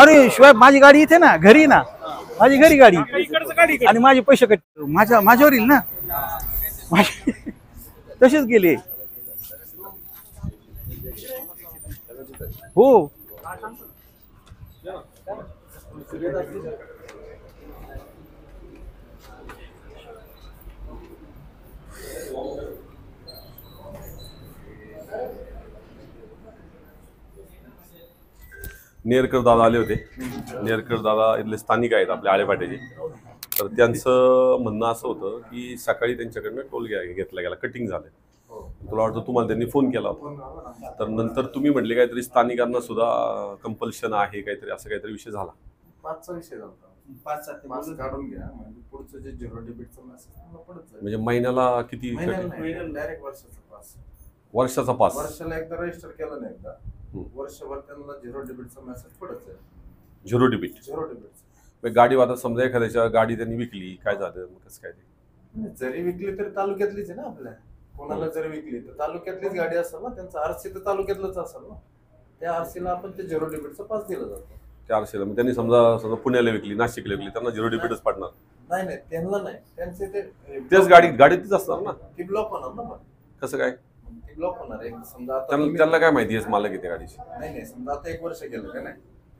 अरे शिवाय माझी गाडी इथे ना घरी ना, माझी घरी गाडी आणि माझे पैसे कट माझ्यावर येईल ना, तसेच गेले हो. नेरकर दादा आले होते. नेरकर दादा इथले स्थानिक आहेत आपल्या आळेपाट्याचे. तर त्यांचं म्हणणं असं होतं की सकाळी त्यांच्याकडनं टोल घेतला गेला, कटिंग झालं. तुला वाटतं तुम्हाला त्यांनी फोन केला होता, तर नंतर तुम्ही म्हटले काहीतरी स्थानिकांना सुद्धा कंपल्शन आहे काहीतरी, असं काहीतरी विषय झाला. 5चा विषय झाला. 5-7 मास काढून घ्या म्हणजे पुढचं जे झिरो डेबिटचं मेसेज पडत जाईल. म्हणजे महिन्याला किती? डायरेक्ट वर्षाचा पास. वर्षाचा पास. वर्षाला एकदा रजिस्टर केलं नाही एकदा, वर्षभर त्यांना झिरो डेबिटचा मेसेज पडत जाईल. Zero debit. Zero debit. गाडी आता समजा एखाद्याच्या गाडी त्यांनी विकली, काय झालं मग कसं काय ते? जरी विकली तरी तालुक्यातलीच आहे ना आपल्या. कोणाला जरी विकली तर तालुक्यातलीच गाडी असेल ना, त्यांचा आरसी तर तालुक्यातलंच असेल ना, त्या आरसीला आपण ते झिरो डेबिटचा पास दिला जातो. त्या आरसीला मग त्यांनी समजा पुण्याला विकली, नाशिकला विकली, त्यांना झिरो डेबिटच पडणार? नाही त्यांना नाही, त्यांचे तेच गाडीतच असणार ना. ती ब्लॉक होणार ना. कसं काय ती ब्लॉक होणार आहे. समजा त्यांना काय माहिती आहे मालक येते गाडीची? नाही समजा आता 1 वर्ष गेलं का नाही,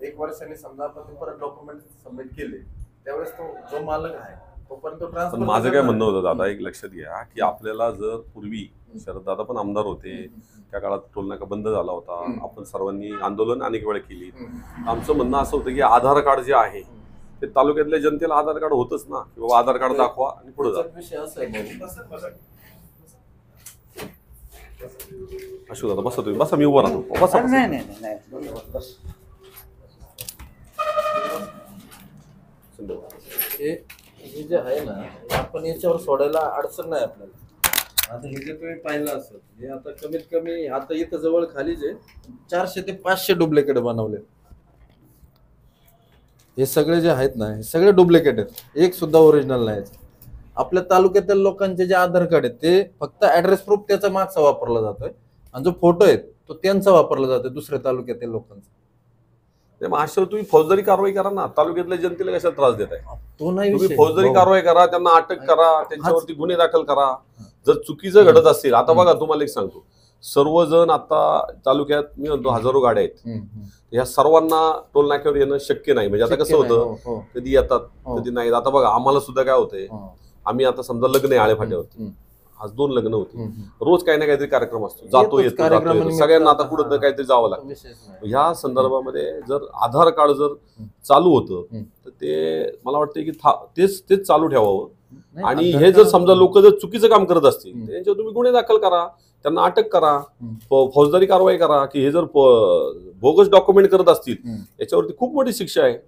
1 वर्षाने समजा आपण परत डॉक्युमेंट सबमिट केले, त्यावेळेस तो जो मालक आहे तोपर्यंत ट्रान्सफर. पण माझं काय म्हणणं होतं दादा, एक लक्षात घ्या की आपल्याला जर पूर्वी शरद दादा पण आमदार होते, त्या काळात टोल नाका बंद झाला होता, आपण सर्वांनी आंदोलन अनेक वेळा केली. आमचं म्हणणं असं होतं की आधार कार्ड जे आहे ते तालुक्यातल्या जनतेला आधार कार्ड होतच ना, की बाबा आधार कार्ड दाखवा आणि पुढे जा. अशोक दादा बसा, तुम्ही बसा, मी उभा राहतो. बसा. नाही नाही नाही बस. हे जे आहे ना, आपण याच्यावर सोडायला अडचण नाही आपल्याला. आता हे जे तुम्ही पाहिलं असेल, हे आता कमीत कमी आता इथं जवळ खाली जे 400 ते 500 डुप्लिकेट बनवले. हे सगळे जे आहेत ना, हे सगळे डुप्लिकेट आहेत, एक सुद्धा ओरिजिनल नाही. आपल्या तालुक्यातील लोकांचे जे आधार कार्ड आहेत ते फक्त ऍड्रेस प्रूफ त्याचा मागचा वापरला जातोय, आणि जो फोटो आहे तो त्यांचा वापरला जातोय दुसऱ्या तालुक्यातील लोकांचा. अशा तुम्ही फौजदारी कारवाई करा ना, तालुक्यातल्या जनतेला कशा त्रास देत आहे? तो नाही, तुम्ही फौजदारी कारवाई करा, त्यांना अटक करा, त्यांच्यावरती गुन्हे दाखल करा जर चुकीचं घडत असेल. आता बघा तुम्हाला एक सांगतो, सर्वजण आता तालुक्यात मी म्हणतो हजारो गाड्या आहेत, ह्या सर्वांना टोल नाक्यावर येणं शक्य नाही. म्हणजे आता कसं होतं, कधी येतात कधी नाही. आता बघा आम्हाला सुद्धा काय होतंय, आम्ही आता समजा लग्न आहे आळेफाट्यावरती, आज 2 लग्न होती, रोज काही ना काहीतरी कार्यक्रम असतो, जातो येतो सगळ्यांना आता कुठं काहीतरी जावं लागतं. ह्या संदर्भामध्ये जर आधार कार्ड जर चालू होतं तर ते मला वाटतं की तेच चालू ठेवावं. आणि हे जर समजा लोक जर चुकीचं काम करत असतील त्यांच्यावर तुम्ही गुन्हे दाखल करा, त्यांना अटक करा, फौजदारी कारवाई करा. की हे जर बोगस डॉक्युमेंट करत असतील याच्यावरती खूप मोठी शिक्षा आहे.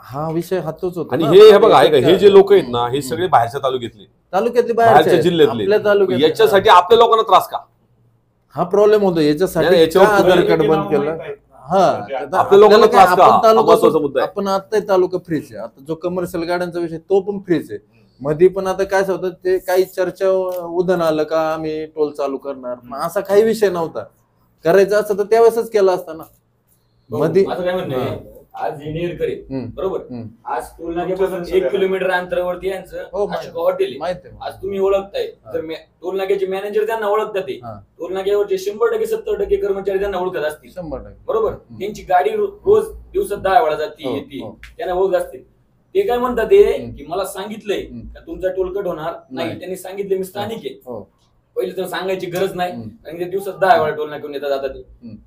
हा विषय हातच होता. आणि हे बघा आहे का, हे जे लोक आहेत ना, हे सगळे बाहेरच्या तालुक्यातले, बाहेरच्या जिल्ह्यातले. याच्यासाठी आपल्या लोकांना त्रास का? हा प्रॉब्लेम होतो याच्यासाठी. आधार कार्ड बंद केलं, हा आपल्या लोकांना त्रास का? आपण आता तालुका फ्रीच आहे. आता जो कमर्शियल गाड्यांचा विषय तो पण फ्रीच आहे. मध्ये पण आता काय होतं, ते काही चर्चा उधन आलं का आम्ही टोल चालू करणार, असा काही विषय नव्हता. करायचं असं तर त्यावेळेसच केला असता ना. मध्ये आज इंजिनियर करेल बरोबर, आज टोल नाक्यापासून 1 किलोमीटर अंतरावरती यांचं हॉटेल आहे. आज तुम्ही ओळखताय, जर टोल नाक्याचे मॅनेजर त्यांना ओळखतात, ते टोल नाक्यावरचे 100% 70% कर्मचारी त्यांना ओळखत असतील 100% बरोबर. त्यांची गाडी रोज दिवसात 10 वेळा जाते येते, त्यांना ओळख असतील. ते काय म्हणतात की मला सांगितलंय का तुमचा टोल कट होणार नाही, त्यांनी सांगितले मी स्थानिक आहे. पहिले तर सांगायची गरज नाही, कारण ते दिवसात 10 वेळा टोल नाक्यावर येतात जातात.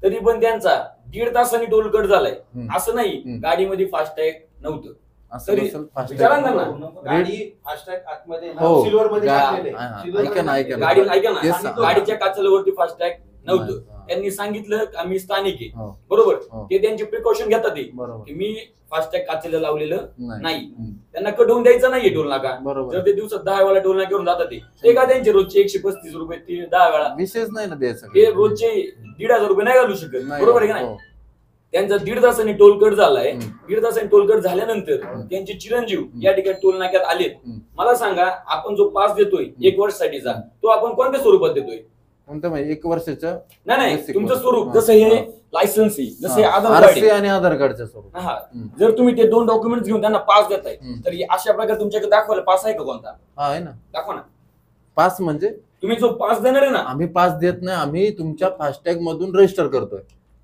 तरी पण त्यांचा 1.5 तासांनी टोल कट झालाय. असं नाही गाडीमध्ये फास्टॅग नव्हतं, तरी विचारा ना, गाडी फास्टॅग आतमध्ये हो. सिल्वर मध्ये ऐका ना, गाडीच्या काचेवरती फास्टॅग नव्हतं. त्यांनी सांगितलं आम्ही स्थानिक आहे बरोबर. ते त्यांची प्रिकॉशन घेतात की मी फास्टॅग काचेला लावलेलं नाही, त्यांना कटवून द्यायचं नाहीये टोल नाका. जर ते दिवसात 10 वेळा टोल नाक्यावरून जातात ते का त्यांचे रोजचे 135 रुपये ते 10 वेळा विशेष नाही ना द्यायचं. ते रोजचे 1,500 रुपये नाही घालू शकत बरोबर आहे का नाही. त्यांचा 1.5 तासांनी टोल कट झालाय. 1.5 तासांनी टोल कट झाल्यानंतर त्यांचे चिरंजीव या ठिकाणी टोल नाक्यात आलेत. मला सांगा, आपण जो पास देतोय 1 वर्षासाठीचा तो आपण कोणत्या स्वरूपात देतोय? कोणतं म्हणजे 1 वर्षाच्या नाही नाही Basic तुमचं वर. स्वरूप हा, जसं हे हा. लायसन्स आहे जसं हे आधार कार्ड आरसी आहे. आणि आधार कार्डच्या स्वरूप. हा हम्म. जर तुम्ही ते 2 डॉक्युमेंट घेऊन त्यांना पास देताय हम्म. तर अशा प्रकारे तुमच्याकडे दाखवायला पास आहे का कोणता हा आहे ना. दाखवा ना. पास म्हणजे तुम्ही जो पास देणार आहे ना आम्ही पास देत नाही, आम्ही तुमच्या फास्टॅग मधून रजिस्टर करतोय.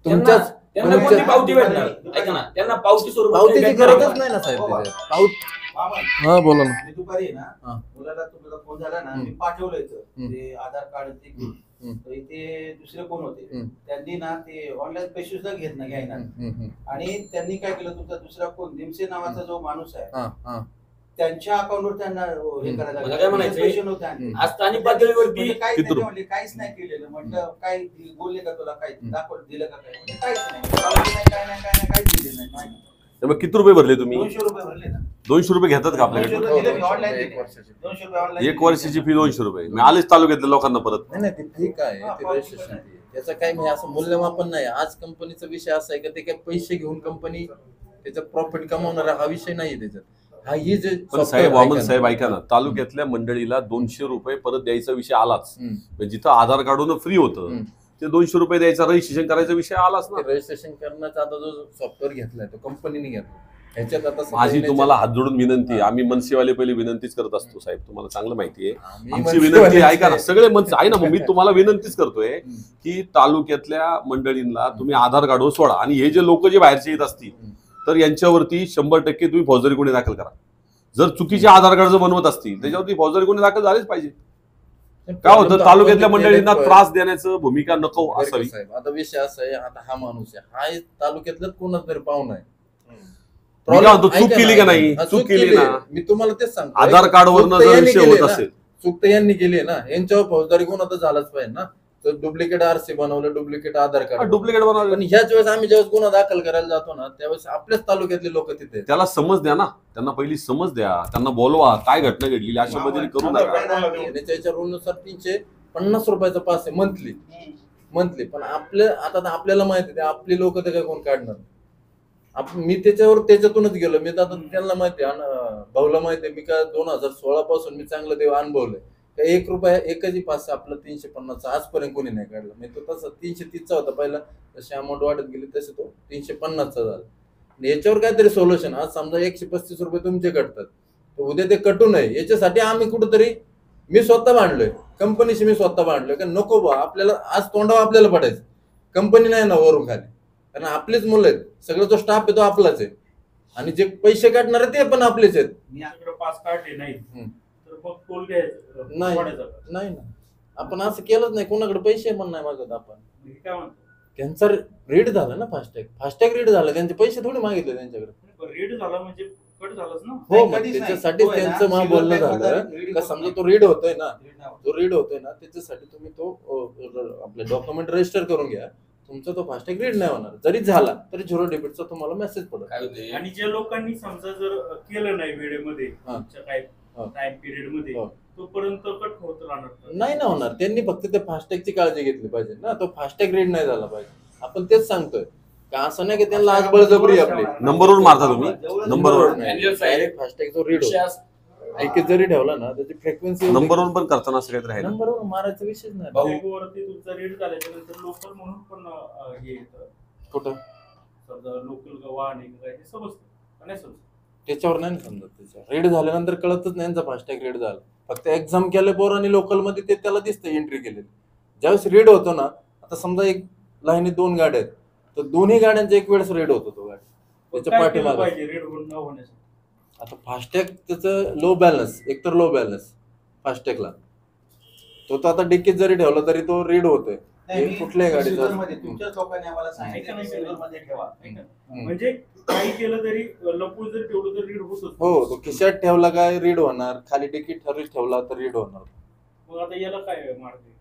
तुमच्याच त्यांना कोणती पावती भेटणार ऐका ना त्यांना पावती स्वरूपात पावतीची भेटणार गरजच आहे. नाही ना साहेब हो, त्याच्यात. पावती मामा, हा बोला ना. मी दुपारी आहे हा. ना मुलाला तुमचा फोन झाला ना हम्म. मी पाठवलं इथं. हम्म. ते आधार कार्ड ते घेऊन. हम्म. तर इथे दुसरे कोण होते हम्म. त्यांनी ना ते ऑनलाईन पैसे सुद्धा घेत ना घ्यायना आणि त्यांनी काय केलं तुमचा दुसरा कोण निमसे नावाचा जो माणूस आहे हा, हा. त्यांच्या अकाउंटवर त्यांना हे करायला मला लागलं. काय म्हणायचंय? पैसे नव्हते आणले. हम्म. आज स्थानिक पातळीवरती म्हणजे काहीच किती नाही रुपये? म्हणले, काहीच नाही केलेलं म्हटलं काय बोलले का तुला काय हम्म. दाखवलं दिलं का काय म्हणजे काहीच नाही पावती नाही, काय नाही काहीच दिले नाही. त्यामुळे किती रुपये भरले तुम्ही? 200 रुपये भरले ना. 200 रुपये घेतात का 200 आपल्याकडे? रुपये दिले मी हो, ऑनलाईन एक दिले. वर्षाची. 200 रुपये ऑनलाईन 1 वर्षाची फी 200 रुपये. मी आलेच तालुक्यातल्या लोकांना परत. नाही नाही, ते ठीक आहे, हा, ते पावती रजिस्ट्रेशन पण त्याचं काही म्हणजे असं मूल्यमापन नाही. आज कंपनीचा विषय असा आहे का ते काय पैसे घेऊन कंपनी त्याचं प्रॉफिट कमवणार आहे, हा विषय नाही त्याच्यात. हा ही जे पण software साहेब आहे वामन का साहेब ना. ऐका ना, तालुक्यातल्या मंडळीला 200 रुपये परत द्यायचा विषय आलाच. हम्म. म्हणजे जिथं आधार काढून फ्री होतं हम्म. ते 200 रुपये द्यायचा रजिस्ट्रेशन करायचा विषय आलाच ना. ते रजिस्ट्रेशन करण्याचा आता जो सॉफ्टवेअर घेतलाय तो कंपनीने घेतला. ह्याच्यात आता सगळं माझी येण्याच्या- तुम्हाला हात जोडून विनंती आहे. आम्ही मनसेवाले पहिले विनंतीच करत असतो साहेब, तुम्हाला चांगलं माहिती आहे. आम्ही आमची मनसेवाले विनंती आहे, ऐका ना, आहे. सगळे मनसे आहे ना, मग मी तुम्हाला विनंतीच करतोय हम्म. की तालुक्यातल्या मंडळींना तुम्ही आधार काढून सोडा आणि हे जे लोक जे बाहेरचे येत असतील तर यांच्यावरती 100% तुम्ही फौजदारी गुन्हे दाखल करा. जर चुकीचे आधार कार्ड जर बनवत असतील त्याच्यावरती फौजदारी गुन्हे दाखल झालेच पाहिजे. काय होतं, परंतु तालुक्यातल्या आपण ते मंडळींना केलंय. त्रास देण्याचं भूमिका नको बरं का असावी. साहेब, आता विषय असा आहे, आता हा माणूस आहे, हा तालुक्यातला कोणाच तरी पाहुणा आहे. मी काय म्हणतो, चूक ऐका केली ना, का नाही? हा, चूक केली ना. मी तुम्हाला तेच सांगतो. आधार कार्डवरनं चूक तर जर यांनी विषय केली होत ना. असेल चूक तर यांनी केली आहे ना, यांच्यावर फौजदारी गुन्हा तर झालाच पाहिजे ना. तर डुप्लिकेट आरसी बनवलं, डुप्लिकेट आधार कार्ड. डुप्लिकेट बनवलं. पण ह्याच वेळेस आम्ही ज्यावेळेस गुन्हा दाखल करायला जातो ना त्यावेळेस आपल्याच तालुक्यातले लोक तिथे आहेत. त्याला समज द्या ना, त्यांना पहिली समज द्या, त्यांना बोलवा, काय घटना घडलेली अशा पद्धतीने करू नका. आणि त्याच्या रूलनुसार 350 रुपयाचा पास आहे मंथली. पण आपल्याला माहिती आहे आपली लोक ते काय कोण काढणार. मी त्याच्यातूनच गेलो. मी तर आता त्यांना माहिती आहे, भाऊला माहिती आहे, मी काय 2016 पासून मी चांगलं देव अनुभवलंय. 1 रुपया एकही पास आपला 350 आजपर्यंत कोणी नाही काढला. मी तो तसा 330चा होता पहिला, जशी अमाऊंट वाढत गेली तसे तो 350चा झाला. आणि याच्यावर काहीतरी सोल्युशन. आज समजा 135 रुपये तुमचे कटतात, तर उद्या ते कटू नये याच्यासाठी आम्ही कुठंतरी मी स्वतः भांडलोय, कंपनीशी मी स्वतः भांडलोय की नको बा, आपल्याला आज तोंडावर आपल्याला पडायचं. कंपनी नाही ना वरून खाली, कारण आपलेच मुलं आहेत, सगळं जो स्टाफ आहे तो आपलाच आहे आणि जे पैसे काढणारे ते पण आपलेच आहेत. मी पास काढले नाही हम्म. तर मग टोल घ्यायचं नाही. वाढायचं का? नाही ना, आपण असं केलंच नाही. कोणाकडे पैसे पण नाही मागत आपण. हे काय म्हणतो त्यांचा रेट झाला ना, फास्टॅग रेट झाला, त्यांचे पैसे थोडे मागितले त्यांच्याकडे. रेड झाला म्हणजे कट झालाच ना. हो, नाही, मग कधीच नाही. त्याच्यासाठीच तो आहे ना, त्यांचं मग सिल्वर बोलणं बँकमध्ये झालं रीड का होत समजा नाही. तो रीड होतोय ना, रीड नाही होत. जो रीड होतोय ना त्याच्यासाठी तुम्ही तो आपले डॉक्युमेंट रजिस्टर करून घ्या. तुमचा तो फास्टॅग रीड नाही होणार. जरी झाला तरी 0 डेबिटचा तुम्हाला मेसेज पडेल. काय होते आणि ज्या लोकांनी समजा जर केलं नाही वेळेमध्ये हा. काय हा. टाइम पिरियड मध्ये हो. तोपर्यंत कट होत राहणार. नाही ना होणार. त्यांनी फक्त ते फास्टॅगची काळजी घेतली पाहिजे ना, तो फास्टॅग रीड नाही झाला पाहिजे. आपण तेच सांगतोय का असं नाही की त्यांना आज बळजबरी आपली नंबरवर मारता तुम्ही, नंबरवर Manual side. फास्टॅग जो रीड विषय होतो अस- एक जरी ठेवला ना त्याची फ्रिक्वेन्सी नंबरवर पण करताना असं काहीतरी आहे ना. नंबरवर मारायचा विषयच नाही. भाऊ. वरती तुमचा रेड झाल्याच्या नंतर लोकल म्हणून पण हे येतं. कुठं समजा लोकल वाहन आहे काय हे समजतं का नाही समजतं. त्याच्यावर नाही ना समजत. त्याच्यावर रेड झाल्यानंतर कळतच नाही फास्टॅग रेड झाला. फक्त एक्झाम केले पोर आणि लोकल मध्ये ते त्याला दिसतं एंट्री केलेली. ज्यावेळेस रेड होतो ना, आता समजा एक लाईनीत 2 गाड्या आहेत तर दोन्ही गाड्यांचा एक वेळेस रेड होतो तो गाडी त्याच्या काय केलं पाठीमागे. पाहिजे रेड न होण्यासाठी. आता फास्टॅग त्याचं लो बॅलन्स, एकतर लो बॅलन्स फास्टॅगला तो आता डिक्कीत जरी ठेवला तरी तो रीड होतोय. नाही, हे मी कुठल्याही गाडीचं सिल्वरमध्ये तुमच्याच लोकांनी आम्हाला ऐका सांगितलं नाही, सिल्वरमध्ये ठेवा. ऐका. म्हणजे काही केलं तरी लपून जर ठेवलं तर रीड होतच. हो, तो खिशात ठेवला काय रीड होणार, खाली डिक्कीत ठेवला तर रीड होणार. मग आता याला काय मार्ग आहे?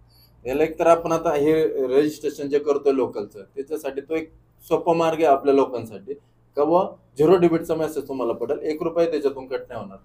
याला एक तर आपण आता हे रजिस्ट्रेशन जे करतोय लोकलचं त्याच्यासाठी तो एक सोपा मार्ग आहे आपल्या लोकांसाठी का बुवा 0 डेबिटचा मेसेज तुम्हाला पडेल. 1 रुपया त्याच्यातून कट नाही होणार.